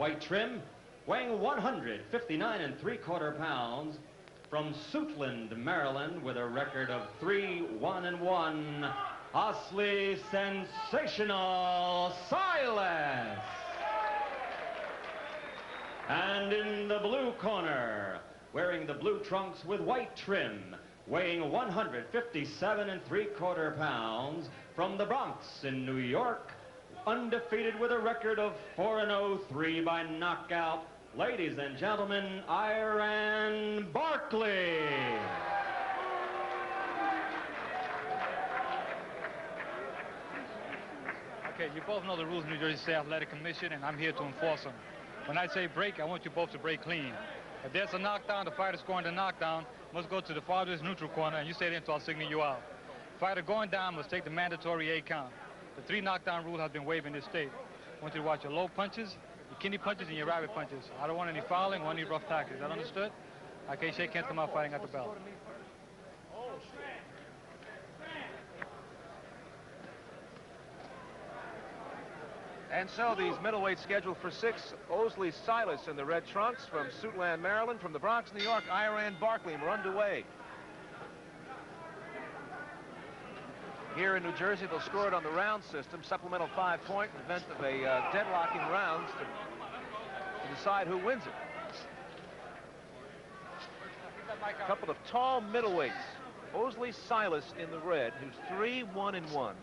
white trim, weighing 159 3/4 pounds, from Suitland, Maryland, with a record of 3-1-1, Osley Sensational Silas. And in the blue corner, wearing the blue trunks with white trim, weighing 157 3/4 pounds, from the Bronx in New York, undefeated with a record of 4-0-3 by knockout, ladies and gentlemen, Iran Barkley. Okay, you both know the rules of New Jersey State Athletic Commission, and I'm here to enforce them. When I say break, I want you both to break clean. If there's a knockdown, the fighter scoring the knockdown must go to the farthest neutral corner, and you stay there until I signal you out. Fighter going down must take the mandatory 8 count. The 3 knockdown rule has been waived in this state. I want you to watch your low punches, your kidney punches, and your rabbit punches. I don't want any fouling or any rough tackles. Is that understood? Okay, shake hands, come out fighting at the bell. And so these middleweights scheduled for 6, Osley Silas in the red trunks from Suitland, Maryland. From the Bronx, New York, Iran Barkley. And we're underway. Here in New Jersey, they'll score it on the round system, supplemental 5-point, in the event of a deadlocking rounds to decide who wins it. A couple of tall middleweights. Osley Silas in the red, who's 3-1-1.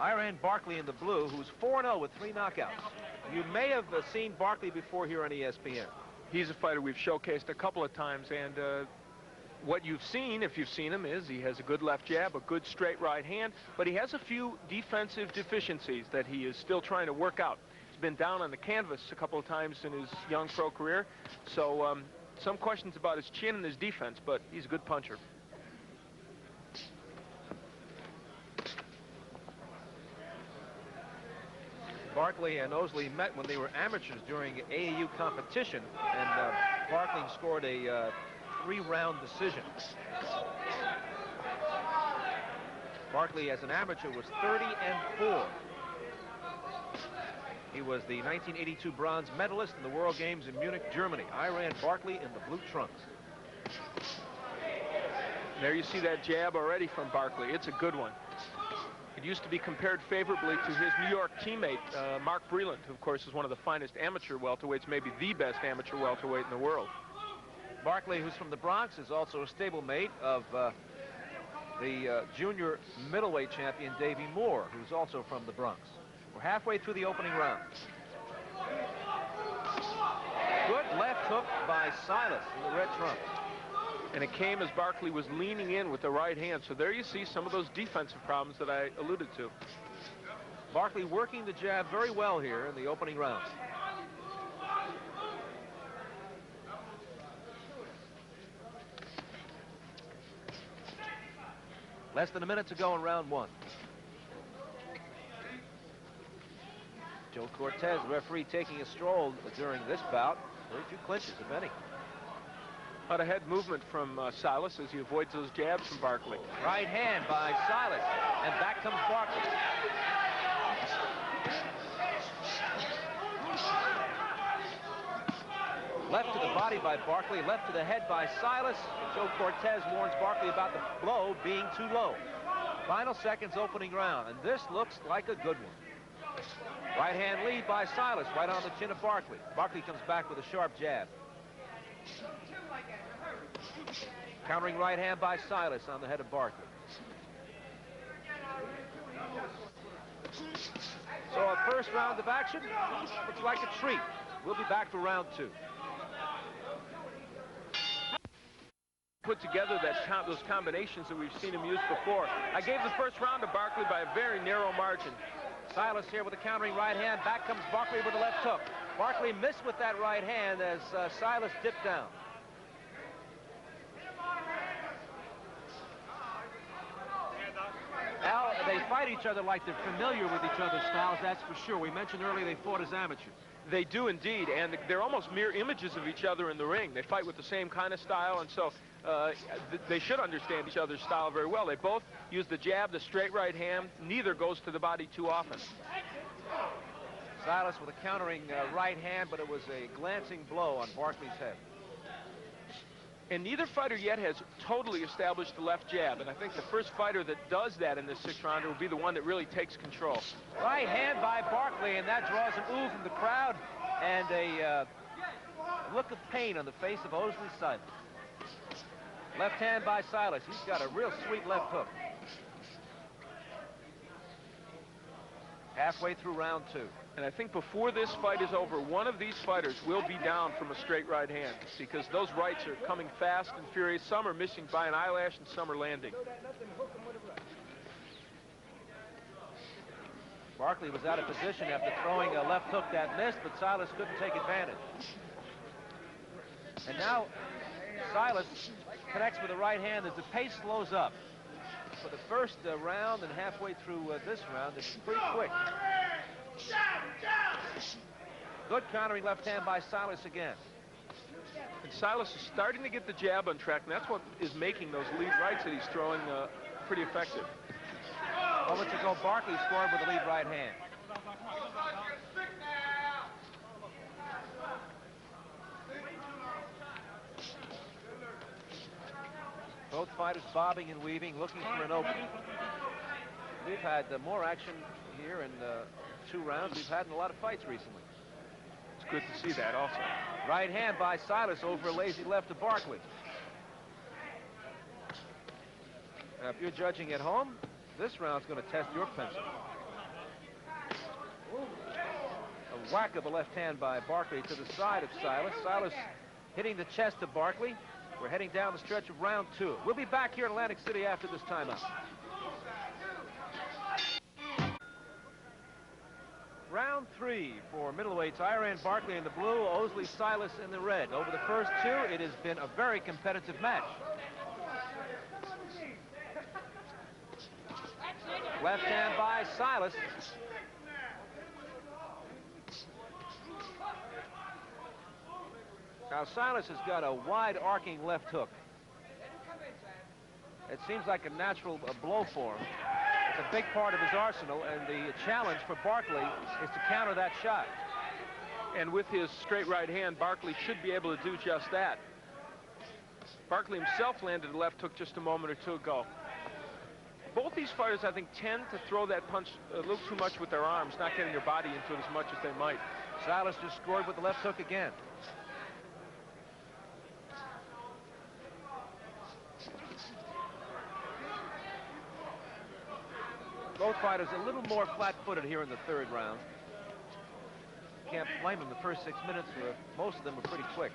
Iran Barkley in the blue, who's 4-0 with 3 knockouts. You may have seen Barkley before here on ESPN. He's a fighter we've showcased a couple of times, and what you've seen, if you've seen him, is he has a good left jab, a good straight right hand, but he has a few defensive deficiencies that he is still trying to work out. He's been down on the canvas a couple of times in his young pro career, so some questions about his chin and his defense, but he's a good puncher. Barkley and Osley met when they were amateurs during AAU competition, and Barkley scored a 3-round decision. Barkley, as an amateur, was 30-4. He was the 1982 bronze medalist in the World Games in Munich, Germany. Iran Barkley in the blue trunks. There you see that jab already from Barkley. It's a good one. It used to be compared favorably to his New York teammate, Mark Breland, who, of course, is one of the finest amateur welterweights, maybe the best amateur welterweight in the world. Barkley, who's from the Bronx, is also a stablemate of the junior middleweight champion, Davey Moore, who's also from the Bronx. We're halfway through the opening round. Good left hook by Silas in the red trunks. And it came as Barkley was leaning in with the right hand. So there you see some of those defensive problems that I alluded to. Barkley working the jab very well here in the opening round. Less than a minute to go in round 1. Joe Cortez, the referee, taking a stroll during this bout. Very few clinches, if any. Out ahead movement from Silas as he avoids those jabs from Barkley. Right hand by Silas, and back comes Barkley. Left to the body by Barkley, left to the head by Silas. Joe Cortez warns Barkley about the blow being too low. Final seconds, opening round, and this looks like a good one. Right hand lead by Silas, right on the chin of Barkley. Barkley comes back with a sharp jab. Countering right hand by Silas on the head of Barkley. So a first round of action looks like a treat. We'll be back for round 2. Put together those combinations that we've seen him use before. I gave the first round to Barkley by a very narrow margin. Silas here with a countering right hand. Back comes Barkley with a left hook. Barkley missed with that right hand as Silas dipped down. Al, they fight each other like they're familiar with each other's styles, that's for sure. We mentioned earlier they fought as amateurs. They do indeed, and they're almost mirror images of each other in the ring. They fight with the same kind of style, and so they should understand each other's style very well. They both use the jab, the straight right hand. Neither goes to the body too often. Silas with a countering right hand, but it was a glancing blow on Barkley's head. And neither fighter yet has totally established the left jab. And I think the first fighter that does that in this 6th rounder will be the one that really takes control. Right hand by Barkley, and that draws an ooh from the crowd and a look of pain on the face of Osley Silas. Left hand by Silas. He's got a real sweet left hook. Halfway through round 2. And I think before this fight is over, one of these fighters will be down from a straight right hand, because those rights are coming fast and furious. Some are missing by an eyelash and some are landing. Barkley was out of position after throwing a left hook that missed, but Silas couldn't take advantage. And now Silas connects with the right hand as the pace slows up. For the first round and halfway through this round, it's pretty quick. Good countering left hand by Silas again. And Silas is starting to get the jab on track, and that's what is making those lead rights that he's throwing pretty effective. Moments ago, Barkley scored with a lead right hand. Both fighters bobbing and weaving, looking for an opening. We've had more action here in 2 rounds we've had in a lot of fights recently. It's good to see that also. Right hand by Silas over a lazy left to Barkley. Now, if you're judging at home, this round's going to test your pencil. A whack of a left hand by Barkley to the side of Silas. Silas hitting the chest of Barkley. We're heading down the stretch of round 2. We'll be back here in Atlantic City after this timeout. Round 3 for middleweights. Iran Barkley in the blue, Osley Silas in the red. Over the first 2, it has been a very competitive match. Left hand by Silas. Now Silas has got a wide arcing left hook. It seems like a natural blow for him. It's a big part of his arsenal, and the challenge for Barkley is to counter that shot. And with his straight right hand, Barkley should be able to do just that. Barkley himself landed a left hook just a moment or 2 ago. Both these fighters, I think, tend to throw that punch a little too much with their arms, not getting their body into it as much as they might. Silas just scored with the left hook again. Both fighters a little more flat-footed here in the 3rd round. Can't blame them. The first 6 minutes, most of them were pretty quick.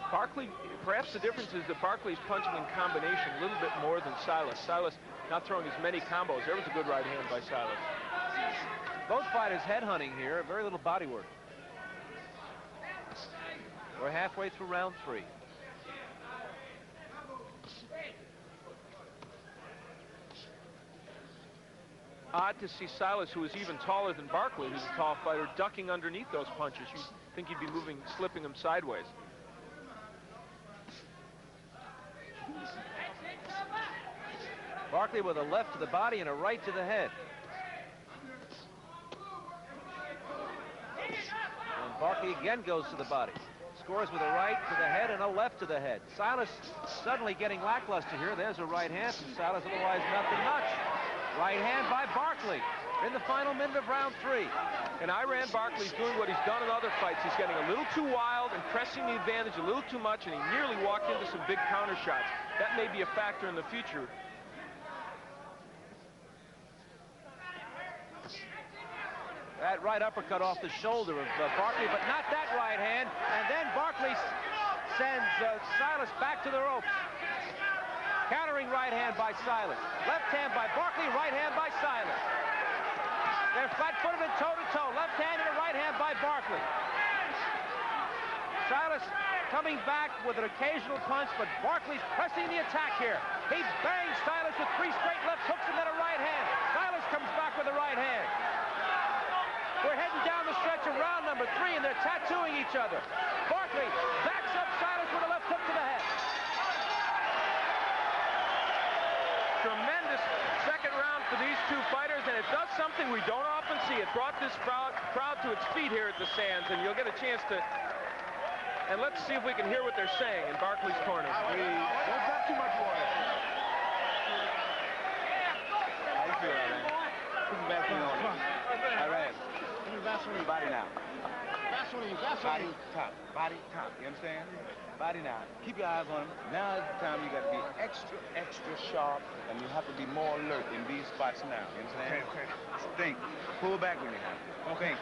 Barkley, perhaps the difference is that Barkley's punching in combination a little bit more than Silas. Silas not throwing as many combos. There was a good right hand by Silas. Both fighters headhunting here, very little body work. We're halfway through round 3. Odd to see Silas, who is even taller than Barkley, who's a tall fighter, ducking underneath those punches. You'd think he'd be moving, slipping them sideways. Barkley with a left to the body and a right to the head. And Barkley again goes to the body. Scores with a right to the head and a left to the head. Silas suddenly getting lackluster here. There's a right hand from Silas, otherwise nothing much. Right hand by Barkley in the final minute of round 3. And Iran Barkley's doing what he's done in other fights. He's getting a little too wild and pressing the advantage a little too much, and he nearly walked into some big counter shots. That may be a factor in the future. That right uppercut off the shoulder of Barkley, but not that right hand. And then Barkley sends Silas back to the ropes. Countering right hand by Silas. Left hand by Barkley, right hand by Silas. They're flat-footed and toe-to-toe. Left hand and a right hand by Barkley. Silas coming back with an occasional punch, but Barkley's pressing the attack here. He bangs Silas with 3 straight left hooks and then a right hand. Silas comes back with a right hand. We're heading down the stretch of round number 3, and they're tattooing each other. Barkley backs up Silas with a left hook to the head. tremendous second round for these two fighters, and it does something we don't often see. It brought this crowd to its feet here at the Sands, and you'll get a chance to... And let's see if we can hear what they're saying in Barkley's corner. Don't drop too much water. How you feel, Iran? Put the Vaseline on it. Iran, put the Vaseline body now. Vaseline. Body, top. Body, top. You understand? Body now. Keep your eyes on him. Now is the time you got to be extra, extra sharp, and you have to be more alert in these spots now. You understand? Okay. Think. Pull back when you have to. Okay.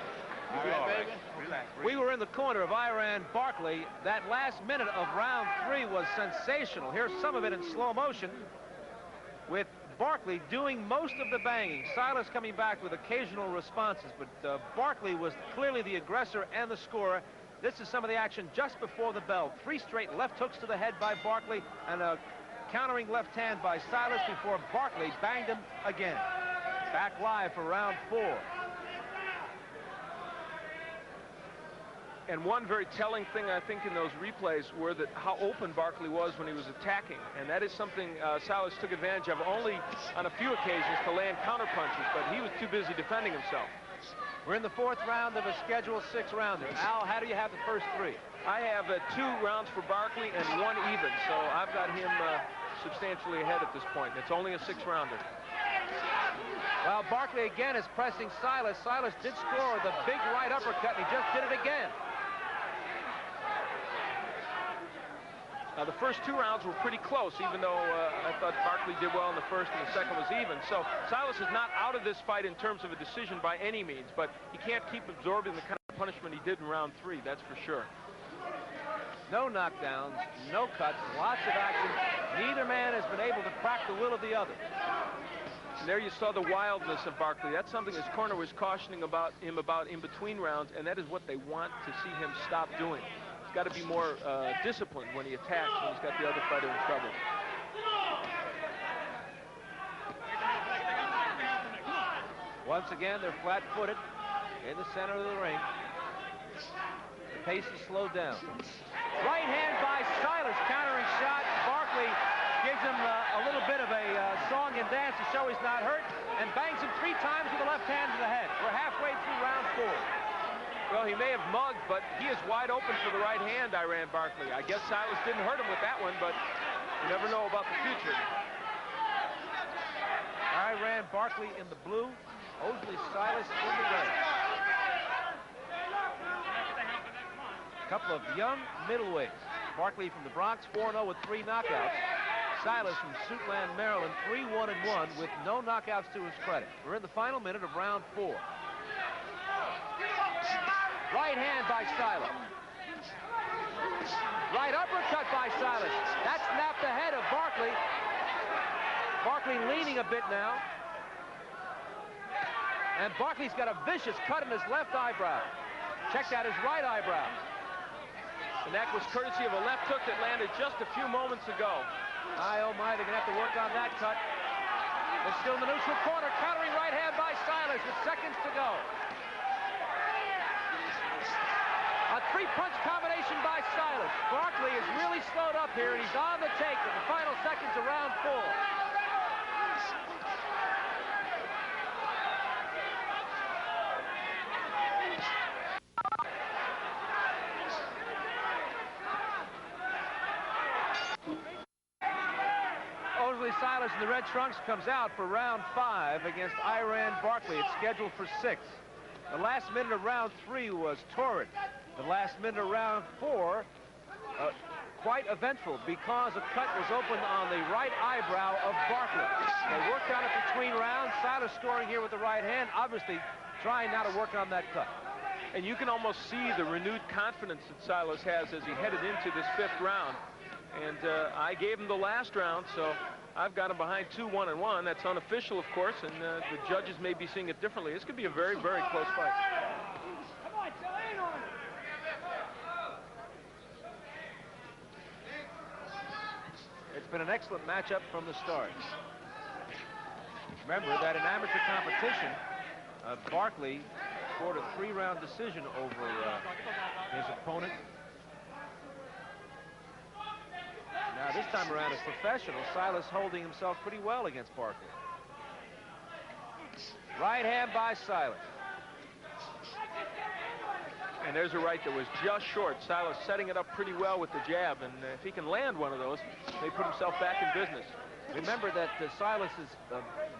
You'll be all right. Relax. We were in the corner of Iran Barkley. That last minute of round 3 was sensational. Here's some of it in slow motion with Barkley doing most of the banging. Silas coming back with occasional responses, but Barkley was clearly the aggressor and the scorer. This is some of the action just before the bell. 3 straight left hooks to the head by Barkley and a countering left hand by Silas before Barkley banged him again. Back live for round 4. And one very telling thing, I think, in those replays were that how open Barkley was when he was attacking. And that is something Silas took advantage of only on a few occasions to land counterpunches, but he was too busy defending himself. We're in the 4th round of a scheduled 6-rounder. Al, how do you have the first 3? I have 2 rounds for Barkley and 1 even, so I've got him substantially ahead at this point. It's only a 6-rounder. Well, Barkley again is pressing Silas. Silas did score the big right uppercut, and he just did it again. Now, the first 2 rounds were pretty close, even though I thought Barkley did well in the first and the second was even. So Silas is not out of this fight in terms of a decision by any means, but he can't keep absorbing the kind of punishment he did in round 3, that's for sure. No knockdowns, no cuts, lots of action. Neither man has been able to crack the will of the other. And there you saw the wildness of Barkley. That's something his corner was cautioning him about in between rounds, and that is what they want to see him stop doing. He's got to be more disciplined when he attacks, when he's got the other fighter in trouble. Once again, they're flat-footed in the center of the ring. The pace is slowed down. Right hand by Silas, countering shot. Barkley gives him a little bit of a song and dance to show he's not hurt, and bangs him 3 times with the left hand to the head. We're halfway through round 4. Well, he may have mugged, but he is wide open for the right hand, Iran Barkley. I guess Silas didn't hurt him with that one, but you never know about the future. Iran Barkley in the blue, Osley Silas in the red. A couple of young middleweights. Barkley from the Bronx, 4-0 with 3 knockouts. Silas from Suitland, Maryland, 3-1-1 with no knockouts to his credit. We're in the final minute of round 4. Right hand by Silas. Right uppercut by Silas. That snapped the head of Barkley. Barkley leaning a bit now. And Barkley's got a vicious cut in his left eyebrow. Check out his right eyebrow. And that was courtesy of a left hook that landed just a few moments ago. My, oh my, they're going to have to work on that cut. They're still in the neutral corner. Countering right hand by Silas with seconds to go. A 3-punch combination by Silas. Barkley is really slowed up here, and he's on the take in the final seconds of round 4. Osley Silas in the red trunks comes out for round 5 against Iran Barkley. It's scheduled for 6. The last minute of round 3 was torrid. The last minute of round 4, quite eventful because a cut was opened on the right eyebrow of Barkley. They worked on it between rounds. Silas scoring here with the right hand, obviously trying now to work on that cut. And you can almost see the renewed confidence that Silas has as he headed into this 5th round. And I gave him the last round, so I've got him behind 2-1-1. That's unofficial, of course, and the judges may be seeing it differently. This could be a very, very close fight. It's been an excellent matchup from the start. Remember that in amateur competition, Barkley scored a 3-round decision over his opponent. Now this time around as professional. Silas holding himself pretty well against Barkley. Right hand by Silas. And there's a right that was just short. Silas setting it up pretty well with the jab, and if he can land one of those, they put himself back in business. Remember that Silas's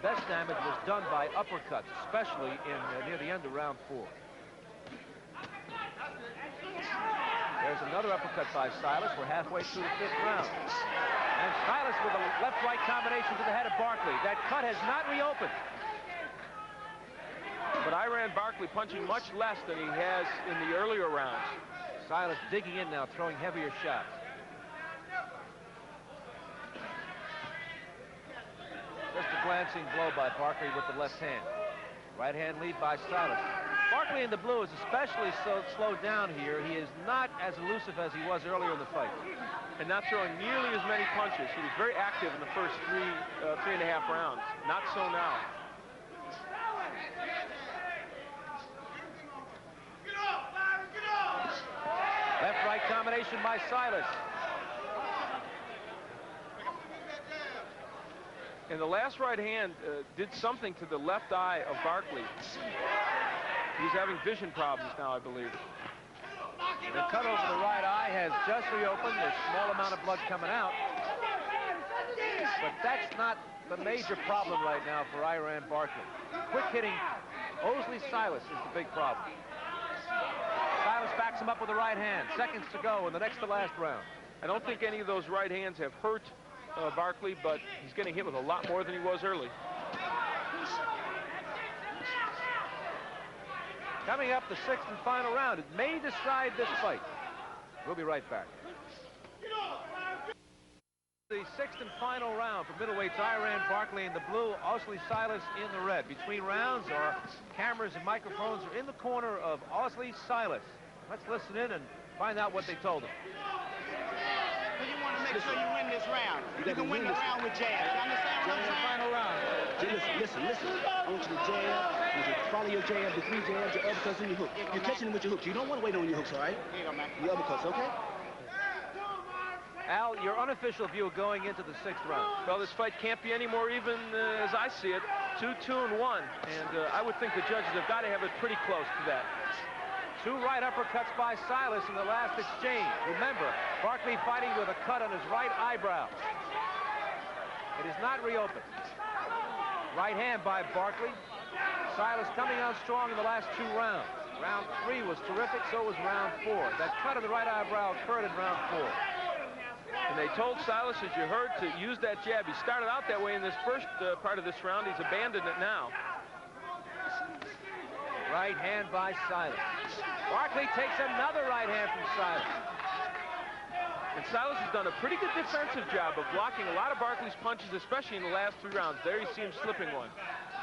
best damage was done by uppercuts, especially in near the end of round 4. There's another uppercut by Silas. We're halfway through the 5th round. And Silas with a left-right combination to the head of Barkley. That cut has not reopened. But Iran Barkley punching much less than he has in the earlier rounds. Silas digging in now, throwing heavier shots. Just a glancing blow by Barkley with the left hand. Right hand lead by Silas. Barkley in the blue is especially slowed down here. He is not as elusive as he was earlier in the fight. And not throwing nearly as many punches. He was very active in the first three and a half rounds. Not so now. Left-right combination by Silas. And the last right hand did something to the left eye of Barkley. He's having vision problems now, I believe. The cut over the right eye has just reopened. There's a small amount of blood coming out. But that's not the major problem right now for Iran Barkley. Quick hitting Osley Silas is the big problem. Silas backs him up with the right hand. Seconds to go in the next to last round. I don't think any of those right hands have hurt Barkley, but he's getting hit with a lot more than he was early. Coming up, the 6th and final round. It may decide this fight. We'll be right back. The 6th and final round for middleweights. Iran Barkley in the blue, Osley Silas in the red. Between rounds, our cameras and microphones are in the corner of Osley Silas. Let's listen in and find out what they told him. You want to make sure you win this round. You can win the round with jabs. You understand what I'm saying? Final round. Listen. I want you to jab. I want you to follow your jab, the 3 jabs, your uppercuts, and your hook. You're catching them with your hooks. You don't want to wait on your hooks, all right? Here you go, man. Your uppercuts, okay? Al, your unofficial view going into the 6th round. Well, this fight can't be any more even as I see it. 2-2-1. And I would think the judges have got to have it pretty close to that. 2 right uppercuts by Silas in the last exchange. Remember, Barkley fighting with a cut on his right eyebrow. It is not reopened. Right hand by Barkley. Silas coming on strong in the last 2 rounds. Round 3 was terrific, so was round 4. That cut on the right eyebrow occurred in round 4. And they told Silas, as you heard, to use that jab. He started out that way in this first part of this round. He's abandoned it now. Right hand by Silas. Barkley takes another right hand from Silas. And Silas has done a pretty good defensive job of blocking a lot of Barkley's punches, especially in the last 3 rounds. There you see him slipping one.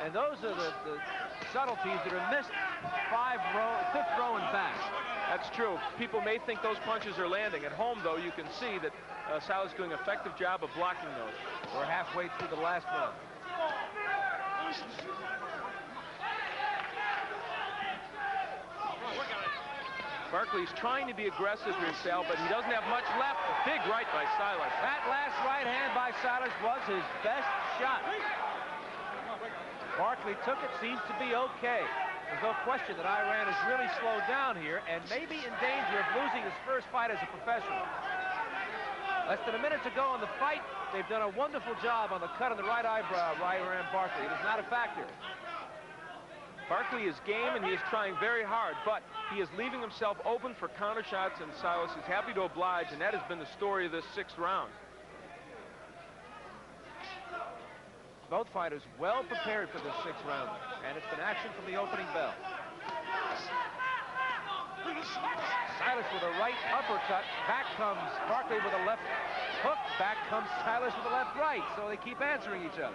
And those are the subtleties that are missed 5th row and back. That's true. People may think those punches are landing. At home, though, you can see that Silas is doing an effective job of blocking those. We're halfway through the last round. Barkley's trying to be aggressive himself, but he doesn't have much left. A big right by Silas. That last right hand by Silas was his best shot. Barkley took it, seems to be okay. There's no question that Iran has really slowed down here and may be in danger of losing his first fight as a professional. Less than a minute to go in the fight. They've done a wonderful job on the cut on the right eyebrow of Iran Barkley. It is not a factor. Barkley is game, and he is trying very hard, but he is leaving himself open for counter shots, and Silas is happy to oblige, and that has been the story of this 6th round. Both fighters well prepared for this 6th round, and it's been action from the opening bell. Silas with a right uppercut. Back comes Barkley with a left hook. Back comes Silas with a left right, so they keep answering each other.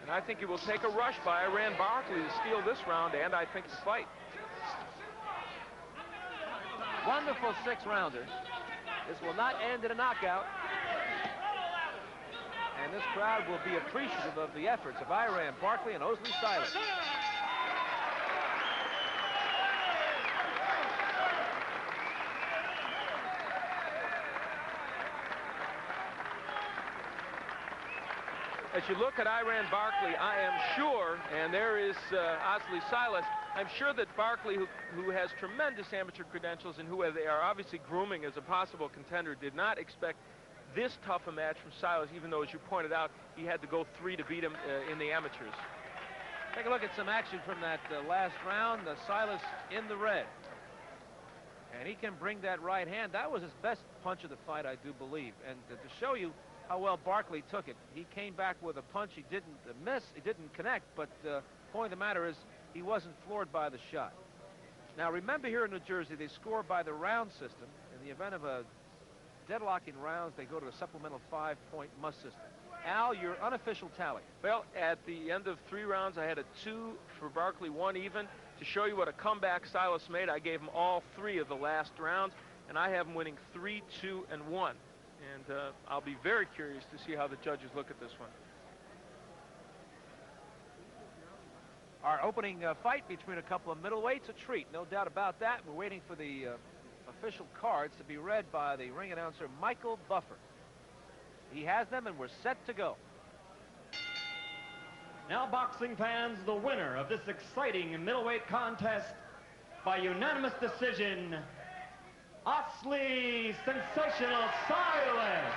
And I think it will take a rush by Iran Barkley to steal this round, and I think the fight. Wonderful 6-rounder. This will not end in a knockout. And this crowd will be appreciative of the efforts of Iran Barkley and Osley Silas. as you look at Iran Barkley, I am sure, and there is Osley Silas, I'm sure that Barkley, who has tremendous amateur credentials and who they are obviously grooming as a possible contender, did not expect this tough a match from Silas, even though, as you pointed out, he had to go 3 to beat him in the amateurs. Take a look at some action from that last round. Silas in the red. And he can bring that right hand. That was his best punch of the fight, I do believe. And to show you how well Barkley took it, he came back with a punch. He didn't miss, he didn't connect, but the point of the matter is he wasn't floored by the shot. Now remember, here in New Jersey, they score by the round system. In the event of a deadlocking rounds, they go to a supplemental 5-point must system. Al, your unofficial tally. Well, at the end of 3 rounds, I had a 2 for Barkley, 1 even. To show you what a comeback Silas made, I gave him all 3 of the last rounds, and I have him winning 3, 2, and 1. And I'll be very curious to see how the judges look at this one. Our opening fight between a couple of middleweights, a treat, no doubt about that. We're waiting for the official cards to be read by the ring announcer, Michael Buffer. He has them, and we're set to go. Now, boxing fans, the winner of this exciting middleweight contest by unanimous decision, Osley Sensational Silas.